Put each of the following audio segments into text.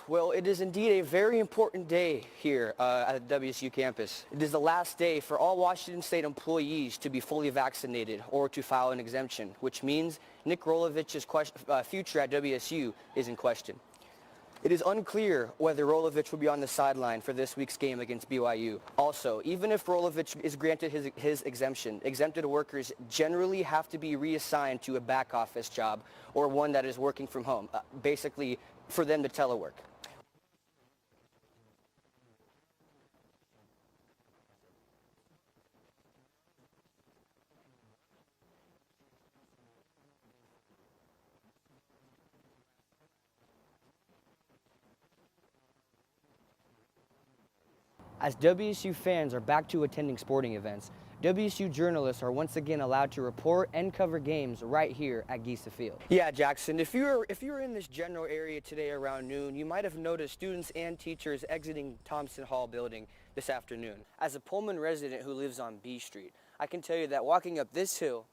Well, it is indeed a very important day here at the WSU campus. It is the last day for all Washington State employees to be fully vaccinated or to file an exemption, which means Nick Rolovich's future at WSU is in question. It is unclear whether Rolovich will be on the sideline for this week's game against BYU. Also, even if Rolovich is granted his exemption, exempted workers generally have to be reassigned to a back office job or one that is working from home, basically for them to telework. As WSU fans are back to attending sporting events, WSU journalists are once again allowed to report and cover games right here at Giesa Field. Yeah, Jackson, if you were in this general area today around noon, you might have noticed students and teachers exiting Thompson Hall building this afternoon. As a Pullman resident who lives on B Street, I can tell you that walking up this hill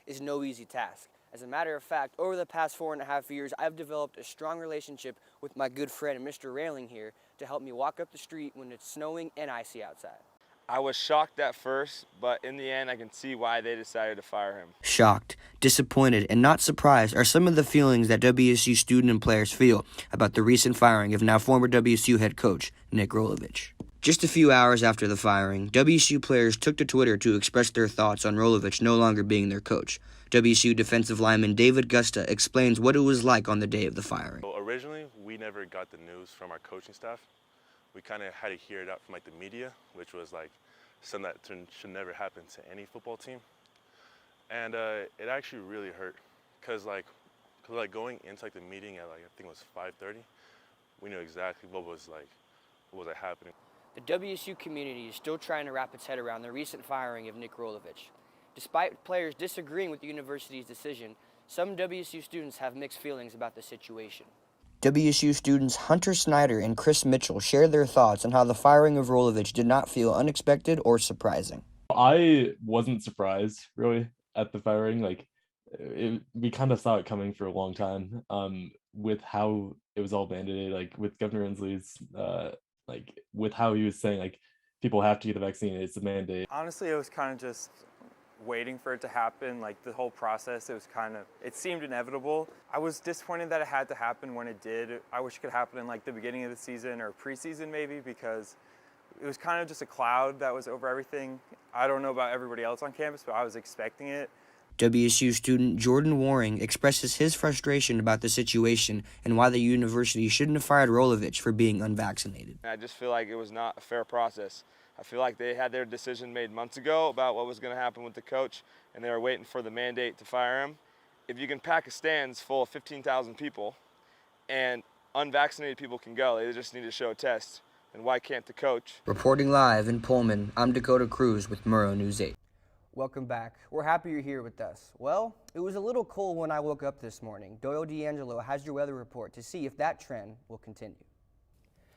is no easy task. As a matter of fact, over the past 4.5 years, I've developed a strong relationship with my good friend, Mr. Railing here, to help me walk up the street when it's snowing and icy outside. I was shocked at first, but in the end, I can see why they decided to fire him. Shocked, disappointed, and not surprised are some of the feelings that WSU student and players feel about the recent firing of now former WSU head coach, Nick Rolovich. Just a few hours after the firing, WSU players took to Twitter to express their thoughts on Rolovich no longer being their coach. WSU defensive lineman David Gusta explains what it was like on the day of the firing. Well, originally, we never got the news from our coaching staff. We kind of had to hear it out from the media, which was something that should never happen to any football team. And it actually really hurt, cause going into the meeting at I think it was 5:30, we knew exactly what was happening. The WSU community is still trying to wrap its head around the recent firing of Nick Rolovich. Despite players disagreeing with the university's decision, some WSU students have mixed feelings about the situation. WSU students Hunter Snyder and Chris Mitchell shared their thoughts on how the firing of Rolovich did not feel unexpected or surprising. I wasn't surprised, really, at the firing. We kind of saw it coming for a long time, with how it was all mandated, with Governor Inslee's, with how he was saying, people have to get the vaccine, it's a mandate. Honestly, it was kind of just waiting for it to happen. The whole process, it seemed inevitable. I was disappointed that it had to happen when it did. I wish it could happen in the beginning of the season or preseason maybe, because it was kind of just a cloud that was over everything. I don't know about everybody else on campus, but I was expecting it. WSU student Jordan Waring expresses his frustration about the situation and why the university shouldn't have fired Rolovich for being unvaccinated. I just feel like it was not a fair process. I feel like they had their decision made months ago about what was going to happen with the coach, and they were waiting for the mandate to fire him. If you can pack a stands full of 15,000 people and unvaccinated people can go, they just need to show a test, then why can't the coach? Reporting live in Pullman, I'm Dakota Cruz with Murrow News 8. Welcome back. We're happy you're here with us. Well, it was a little cold when I woke up this morning. Doyle D'Angelo has your weather report to see if that trend will continue.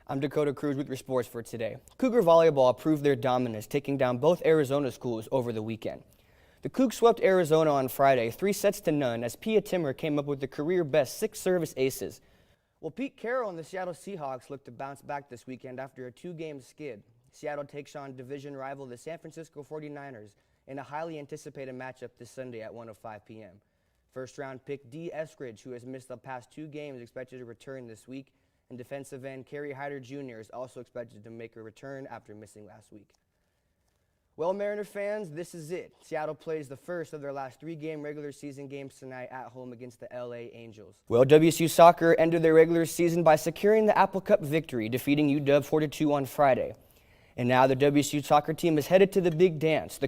I'm Dakota Cruz with your sports for today. Cougar volleyball proved their dominance, taking down both Arizona schools over the weekend. The Cougs swept Arizona on Friday, 3-0 as Pia Timmer came up with the career-best 6 service aces. Well, Pete Carroll and the Seattle Seahawks look to bounce back this weekend after a 2-game skid. Seattle takes on division rival the San Francisco 49ers in a highly anticipated matchup this Sunday at 1:05 p.m. First-round pick Dee Eskridge, who has missed the past 2 games, is expected to return this week. And defensive end Kerry Hyder Jr. is also expected to make a return after missing last week. Well, Mariner fans, this is it. Seattle plays the first of their last 3-game regular season games tonight at home against the LA Angels. Well, WSU Soccer ended their regular season by securing the Apple Cup victory, defeating UW 4-2 on Friday. And now the WSU soccer team is headed to the big dance, the